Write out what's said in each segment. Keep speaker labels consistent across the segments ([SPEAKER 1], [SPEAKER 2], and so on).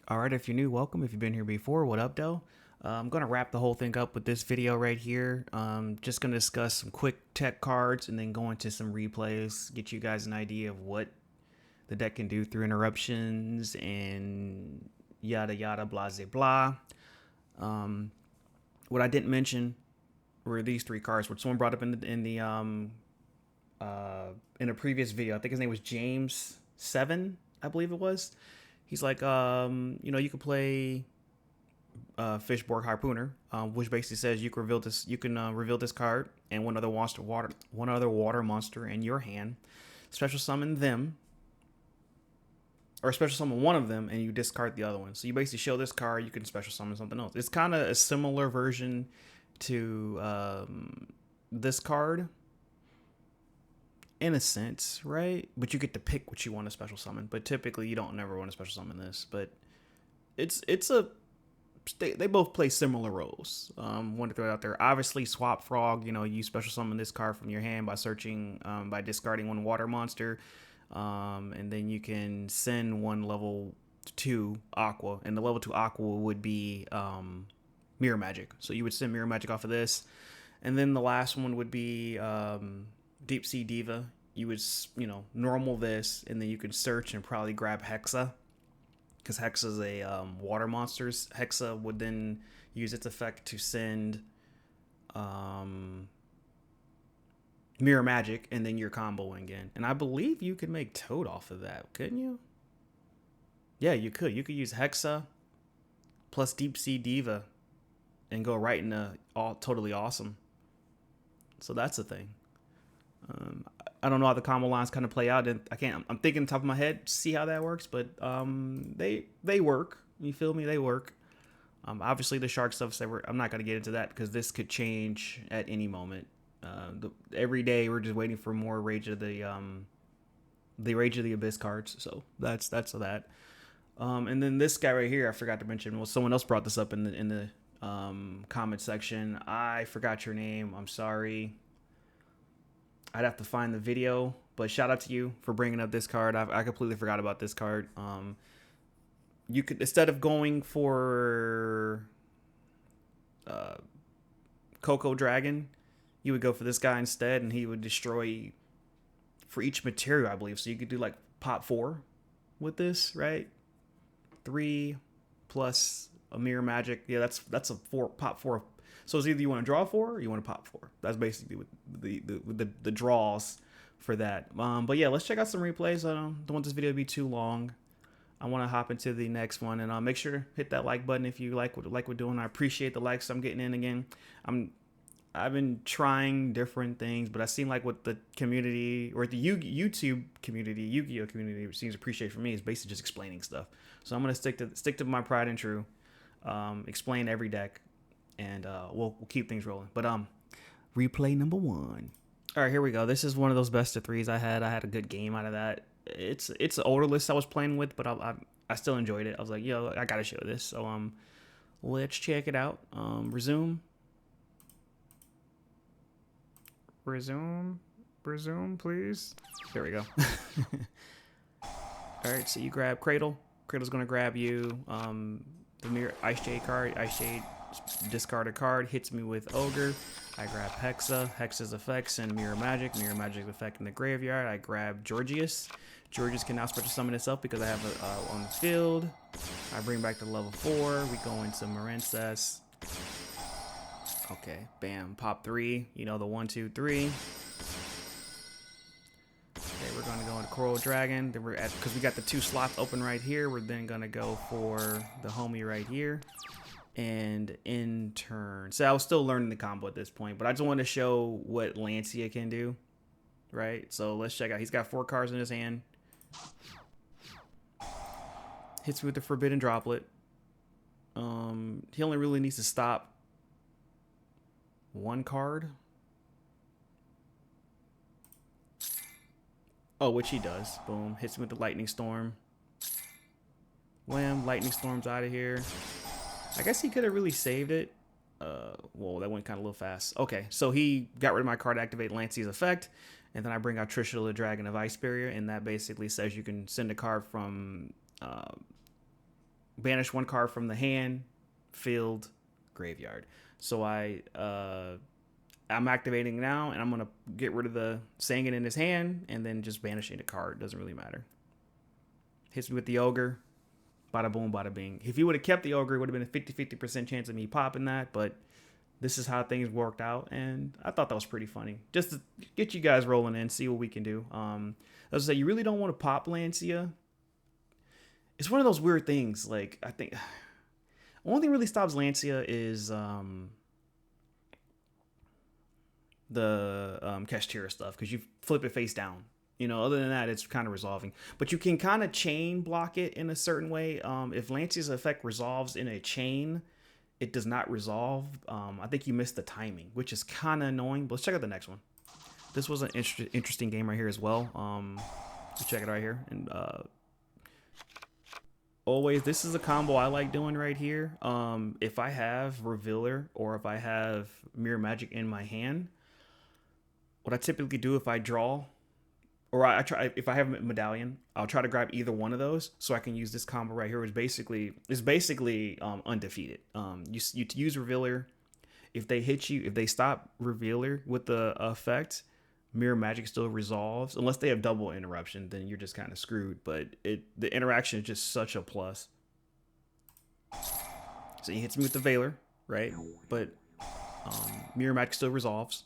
[SPEAKER 1] All right, if you're new, welcome. If you've been here before, what up, though? I'm going to wrap the whole thing up with this video right here. Just going to discuss some quick tech cards and then go into some replays, get you guys an idea of what the deck can do through interruptions and yada yada blah blah blah. What I didn't mention were these three cards, which someone brought up in a previous video. I think his name was James7, I believe it was. He's like, you can play Fishborg Harpooner, which basically says you can reveal this card and one other water monster in your hand, special summon them, or special summon one of them, and you discard the other one. So you basically show this card, you can special summon something else. It's kind of a similar version to this card, in a sense, right? But you get to pick what you want to special summon. But typically, you don't never want to special summon this. But they both play similar roles. Want to throw it out there. Obviously, Swap Frog. You special summon this card from your hand by searching, by discarding one water monster, and then you can send one level 2 Aqua, and the level 2 Aqua would be Mirror Magic. So you would send Mirror Magic off of this, and then the last one would be Deep Sea Diva. You would, normal this, and then you can search and probably grab Hexa, because Hexa is a water monster. Hexa would then use its effect to send Mirror Magic, and then you're comboing again. And I believe you could make Toad off of that, couldn't you? Yeah, you could. You could use Hexa plus Deep Sea Diva and go right into all totally awesome. So that's the thing. I don't know how the combo lines kind of play out. And I'm thinking top of my head, see how that works, but they work. You feel me? They work. Obviously the shark stuff, I'm not going to get into that because this could change at any moment. Every day we're just waiting for more Rage of the Rage of the Abyss cards. So that's that. And then this guy right here, I forgot to mention. Well, someone else brought this up in the comment section. I forgot your name. I'm sorry. I'd have to find the video, but shout out to you for bringing up this card. I completely forgot about this card. You could, instead of going for Coco Dragon, you would go for this guy instead, and he would destroy for each material, I believe. So you could do like pop 4 with this, right? 3 plus a Mirror Magic. Yeah, that's a pop 4. So it's either you want to draw 4 or you want to pop 4. That's basically what the draws for that. But yeah, let's check out some replays. I don't want this video to be too long. I want to hop into the next one, and make sure to hit that like button if you like what we're doing. I appreciate the likes I'm getting in again. I've been trying different things, but I seem like what the community or the YouTube community, Yugioh community seems to appreciate from me is basically just explaining stuff. So I'm gonna stick to my tried and true. Explain every deck. And we'll keep things rolling. But replay number 1. All right, here we go. This is one of those best of 3s I had. I had a good game out of that. It's an older list I was playing with, but I still enjoyed it. I was like, yo, I gotta show this. So let's check it out. Resume, please. There we go. All right, so you grab Cradle. Cradle's gonna grab you. The Mirror Ice Jade card. Ice Jade. Discard a card, hits me with Ogre. I grab Hexa. Hexa's effect, send Mirror Magic. Mirror Magic's effect in the graveyard. I grab Georgius. Georgius can now special summon itself because I have it on the field. I bring back to level 4. We go into Marincess. Okay, bam, pop 3. The 1, 2, 3. Okay, we're gonna go into Coral Dragon. Then because we got the 2 slots open right here. We're then gonna go for the homie right here. And in turn, so I was still learning the combo at this point, but I just want to show what Lancea can do, right? So let's check out. He's got 4 cards in his hand. Hits me with the Forbidden Droplet. He only really needs to stop 1 card. Oh, which he does. Boom. Hits me with the Lightning Storm. Wham. Lightning Storm's out of here. I guess he could have really saved it. Whoa, that went kind of a little fast. Okay, so he got rid of my card to activate Lancea's effect, and then I bring out Trishula, Dragon of Ice Barrier, and that basically says you can send a card from banish one card from the hand, field, graveyard. So I'm activating now, and I'm gonna get rid of the saying it in his hand, and then just banishing the card. Doesn't really matter. Hits me with the ogre. Bada boom, bada bing. If he would have kept the ogre, it would have been a 50% chance of me popping that, but this is how things worked out, and I thought that was pretty funny. Just to get you guys rolling in, see what we can do. As I say, you really don't want to pop Lancea. It's one of those weird things. Like, I think the only thing really stops Lancea is the Kashtira stuff, because you flip it face down. You know, other than that, it's kind of resolving. But you can kind of chain block it in a certain way. If Lancea's effect resolves in a chain, it does not resolve. I think you missed the timing, which is kind of annoying. But let's check out the next one. This was an interesting game right here as well. Let's check it right here. And always, this is a combo I like doing right here. If I have Revealer or if I have Mirror Magic in my hand, what I typically do if I draw, or I try, if I have a Medallion, I'll try to grab either one of those so I can use this combo right here, which is basically undefeated. You use Revealer. If they hit you, if they stop Revealer with the effect, Mirror Magic still resolves. Unless they have double interruption, then you're just kind of screwed. But the interaction is just such a plus. So he hits me with the Veiler, right? But Mirror Magic still resolves.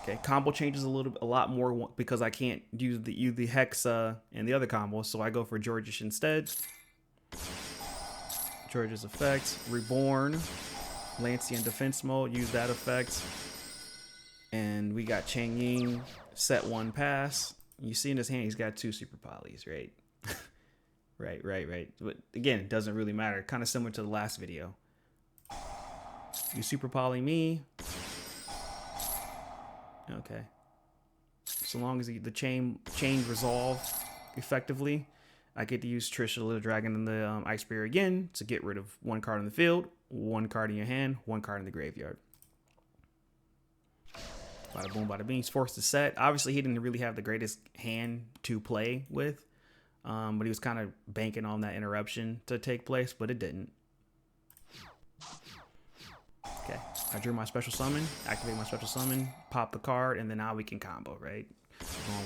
[SPEAKER 1] Okay, combo changes a lot more because I can't use the Hexa and the other combo, so I go for Georgius instead. Georgius effect, Reborn, Lancea in defense mode, use that effect. And we got Chang Ying, set one pass. You see in his hand, he's got 2 super polys, right? right. But again, it doesn't really matter. Kind of similar to the last video. You super poly me. Okay. So long as the chain resolve effectively, I get to use Trishula, the Dragon, and the Ice Spear again to get rid of 1 card in the field, 1 card in your hand, 1 card in the graveyard. Bada boom, bada bing. He's forced to set. Obviously, he didn't really have the greatest hand to play with, but he was kind of banking on that interruption to take place, but it didn't. Okay, I drew my special summon, activate my special summon, pop the card, and then now we can combo, right?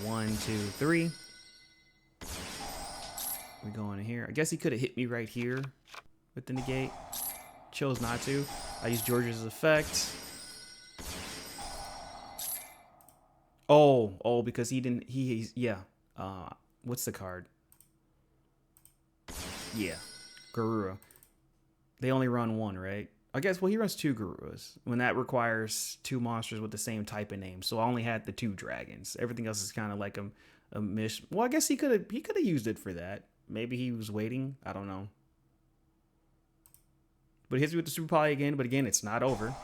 [SPEAKER 1] Going 1, 2, 3. We go in here. I guess he could have hit me right here with the negate. Chose not to. I use Georgius' effect. Oh, because he didn't. Yeah. What's the card? Yeah, Garura. They only run 1, right? I guess, well, he runs 2 Garuras when that requires 2 monsters with the same type of name. So I only had the 2 dragons. Everything else is kind of like a mish. Well, I guess he could have used it for that. Maybe he was waiting. I don't know. But he hits me with the super poly again. But again, it's not over.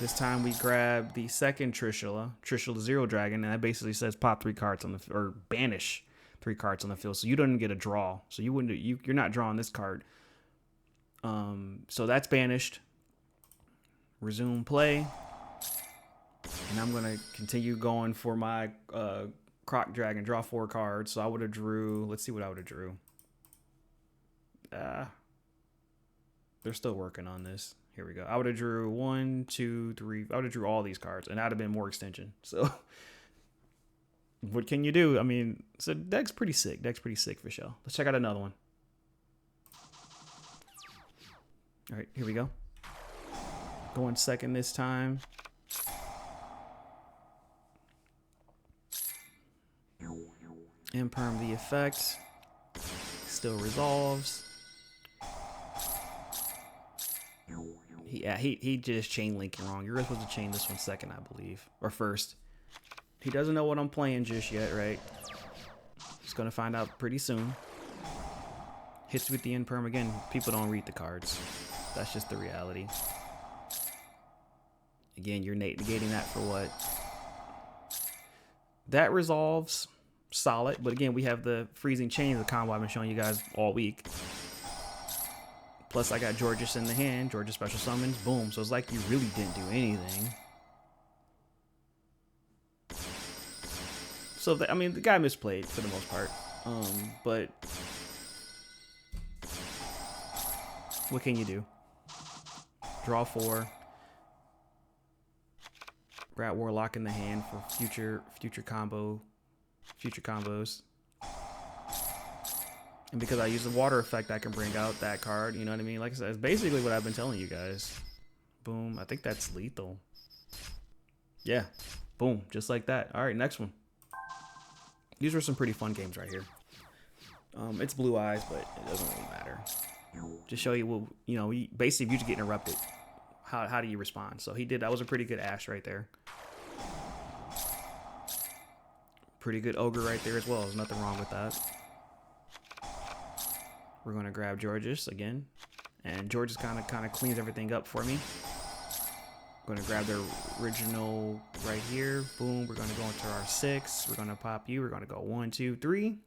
[SPEAKER 1] This time we grab the second Trishula 0 dragon, and that basically says pop 3 cards on the, or banish 3 cards on the field. So you don't get a draw. So you're not drawing this card. So that's banished. Resume play. And I'm going to continue going for my Croc Dragon. Draw 4 cards. So I would have drew... Let's see what I would have drew. They're still working on this. Here we go. I would have drew 1, 2, 3... I would have drew all these cards. And that would have been more extension. So... what can you do? I mean... So deck's pretty sick. Deck's pretty sick for sure. Let's check out another one. All right, here we go. Going second this time. Imperm the effect. Still resolves. He just chain linking wrong. You're supposed to chain this one second, I believe. Or first. He doesn't know what I'm playing just yet, right? He's going to find out pretty soon. Hits with the imperm again. People don't read the cards. That's just the reality. Again, you're negating that for what? That resolves solid. But again, we have the freezing chain of the combo I've been showing you guys all week. Plus, I got Georgius in the hand. Georgius special summons. Boom. So it's like you really didn't do anything. So, I mean, the guy misplayed for the most part. But What can you do? Draw 4. Grab Warlock in the hand for future combos. And because I use the water effect, I can bring out that card. You know what I mean? Like I said, it's basically what I've been telling you guys. Boom. I think that's lethal. Yeah. Boom. Just like that. All right, next one. These were some pretty fun games right here. It's blue eyes, but it doesn't really matter. Just show you, well, you know, basically if you just get interrupted, how do you respond? So he did. That was a pretty good Ash right there. Pretty good Ogre right there as well. There's nothing wrong with that. We're going to grab Georgius again. And Georgius kind of cleans everything up for me. I'm going to grab the original right here. Boom. We're going to go into our 6. We're going to pop you. We're going to go 1, 2, 3.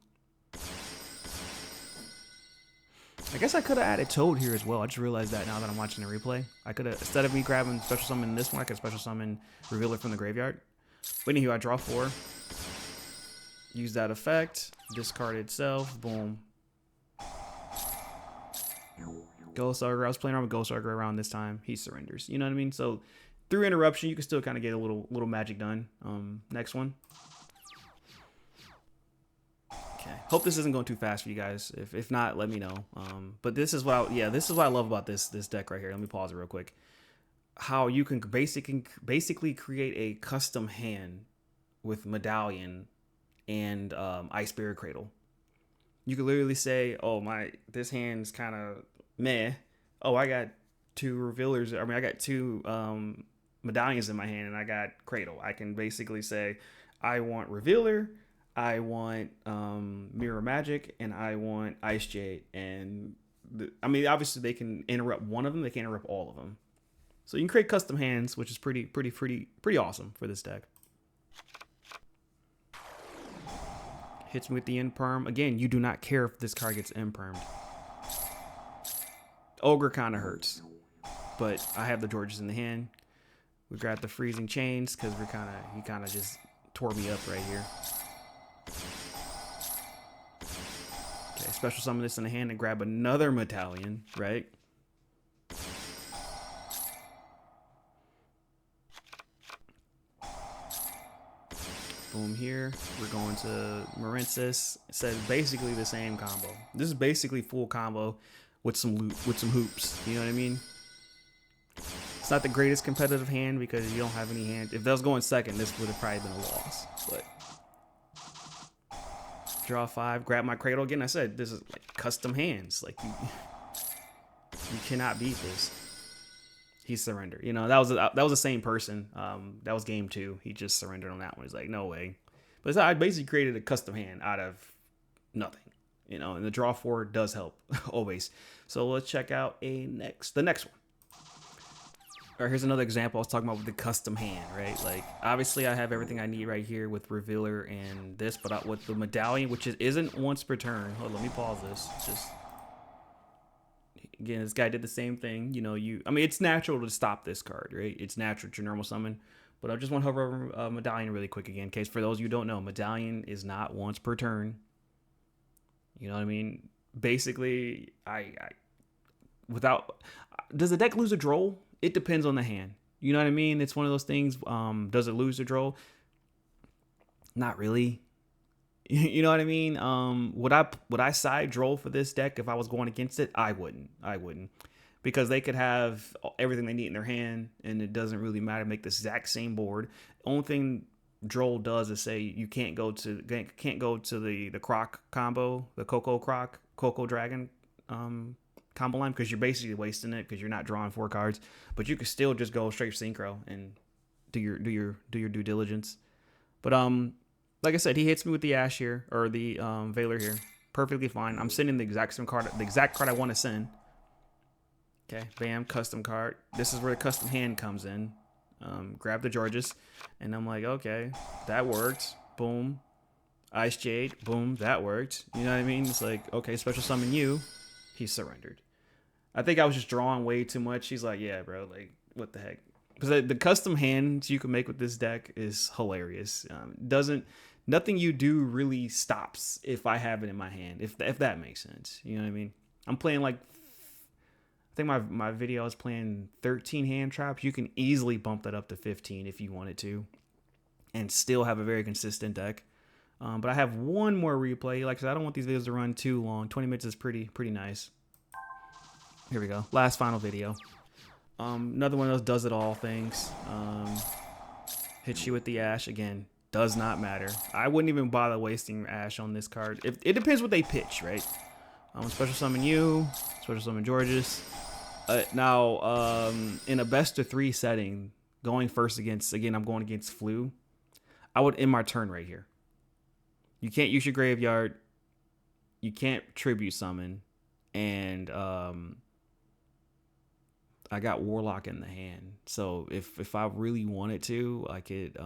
[SPEAKER 1] I guess I could have added Toad here as well. I just realized that now that I'm watching the replay. I could have, instead of me grabbing special summon this one, I could special summon Revealer from the graveyard. But anyway, I draw 4. Use that effect. Discard itself. Boom. Ghost Ogre. I was playing around with Ghost Ogre around this time. He surrenders. You know what I mean? So through interruption, you can still kind of get a little magic done. Next one. Okay. Hope this isn't going too fast for you guys. If not, let me know. But this is what this is what I love about this deck right here. Let me pause it real quick. How you can basically create a custom hand with Medallion and Ice Spirit Cradle. You could literally say, "Oh this hand's kind of meh. Oh, I got 2 revealers. I mean, I got 2 medallions in my hand, and I got Cradle." I can basically say, "I want Revealer, I want Mirror Magic, and I want Ice Jade." And I mean, obviously, they can interrupt one of them. They can interrupt all of them. So you can create custom hands, which is pretty awesome for this deck. Hits me with the Imperm. Again, you do not care if this card gets Impermed. Ogre kind of hurts, but I have the Georgius in the hand. We got the Freezing Chains because he kind of just tore me up right here. Okay, special summon this in the hand and grab another Medallion, right? Boom here. We're going to Marensis. It says basically the same combo. This is basically full combo with some hoops. You know what I mean? It's not the greatest competitive hand because you don't have any hand. If that was going second, this would have probably been a loss. But draw 5, grab my Cradle again. I said this is like custom hands. Like you cannot beat this. He surrendered. You know, that was the same person. That was game 2. He just surrendered on that one. He's like, no way. But I basically created a custom hand out of nothing. You know, and the draw 4 does help always. So let's check out the next one. All right, here's another example I was talking about with the custom hand, right? Like, obviously I have everything I need right here with Revealer and this, but with the Medallion, which isn't once per turn. Hold on, let me pause this. Again, this guy did the same thing. You know, I mean, it's natural to stop this card, right? It's natural to your normal summon. But I just want to hover over Medallion really quick again, in case for those of you who don't know, Medallion is not once per turn. You know what I mean? Basically, does the deck lose a draw? It depends on the hand. You know what I mean? It's one of those things. Does it lose a draw? Not really. You know what I mean? Would I side draw for this deck if I was going against it? I wouldn't. Because they could have everything they need in their hand, and it doesn't really matter. Make the exact same board. Only thing Droll does is say you can't go to the Croc combo, the Coco Dragon combo line, because you're basically wasting it because you're not drawing 4 cards. But you could still just go straight synchro and do your due diligence. But like I said, he hits me with the Ash here, or the Veiler here. Perfectly fine. I'm sending the exact card I want to send. Okay, bam, custom card. This is where the custom hand comes in. Grab the Georgius, and I'm like, okay, that worked. Boom. Ice Jade. Boom, that worked. You know what I mean? It's like, okay, special summon you. He surrendered. I think I was just drawing way too much. He's like, yeah, bro, like, what the heck? Because the custom hands you can make with this deck is hilarious. Nothing you do really stops if I have it in my hand, if that makes sense. You know what I mean? I'm playing like, I think my video is playing 13 hand traps. You can easily bump that up to 15 if you wanted to, and still have a very consistent deck. But I have one more replay. Like I said, I don't want these videos to run too long. 20 minutes is pretty nice. Here we go. Last final video. Another one of those does it all things. Hits you with the Ash again. Does not matter. I wouldn't even bother wasting Ash on this card. It depends what they pitch, right? Special summon you. Special summon Georgius. Now, in a best of 3 setting, going first against, again, I'm going against Flu. I would end my turn right here. You can't use your graveyard. You can't tribute summon. And I got Warlock in the hand. So if I really wanted to, I could...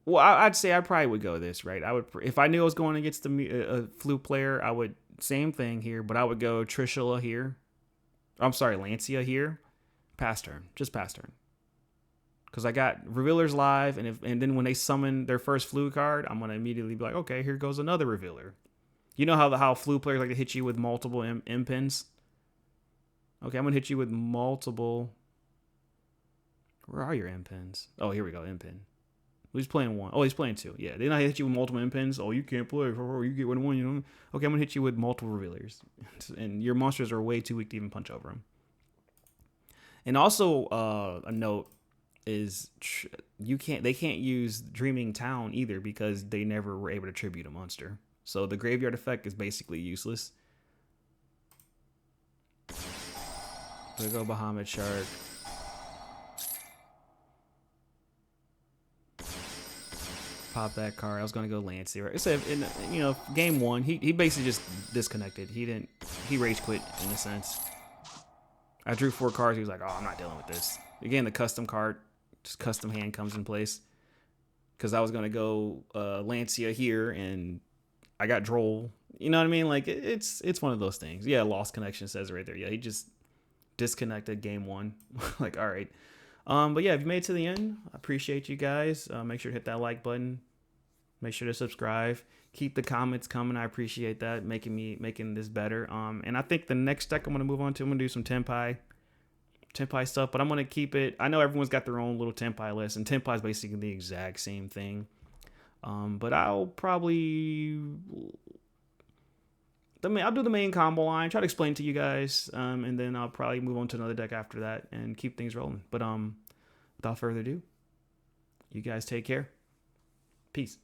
[SPEAKER 1] Well, I'd say I probably would go this, right? I would, if I knew I was going against a Flu player, I would, same thing here, but I would go Trishula here. I'm sorry, Lancea here. Pass turn. Just pass turn. Because I got Revealers live, and then when they summon their first Flu card, I'm going to immediately be like, okay, here goes another Revealer. You know how Flu players like to hit you with multiple impins? Okay, I'm going to hit you with multiple... Where are your impins? Oh, here we go, impin. He's playing 1. Oh, he's playing 2. Yeah, then I hit you with multiple impins. Oh, you can't play. You get 1, you know. Okay, I'm going to hit you with multiple Revealers. And your monsters are way too weak to even punch over them. And also, a note is they can't use Dreaming Town either because they never were able to tribute a monster. So the graveyard effect is basically useless. There go Bahamut Shark. Pop that card. I was gonna go Lancea. Right? So in game 1, he basically just disconnected. He rage quit in a sense. I drew 4 cards. He was like, "Oh, I'm not dealing with this." Again, the custom card, just custom hand comes in place. Because I was gonna go Lancea here, and I got Droll. You know what I mean? Like it's one of those things. Yeah, lost connection says it right there. Yeah, he just disconnected game 1. Like, all right. But yeah, if you made it to the end, I appreciate you guys. Make sure to hit that like button. Make sure to subscribe. Keep the comments coming. I appreciate that, making this better. And I think the next deck I'm gonna move on to, I'm gonna do some Tenpai stuff, but I'm gonna keep it. I know everyone's got their own little Tenpai list, and Tenpai is basically the exact same thing. But I'll probably, I'll do the main combo line, try to explain to you guys, and then I'll probably move on to another deck after that and keep things rolling. But without further ado, you guys take care. Peace.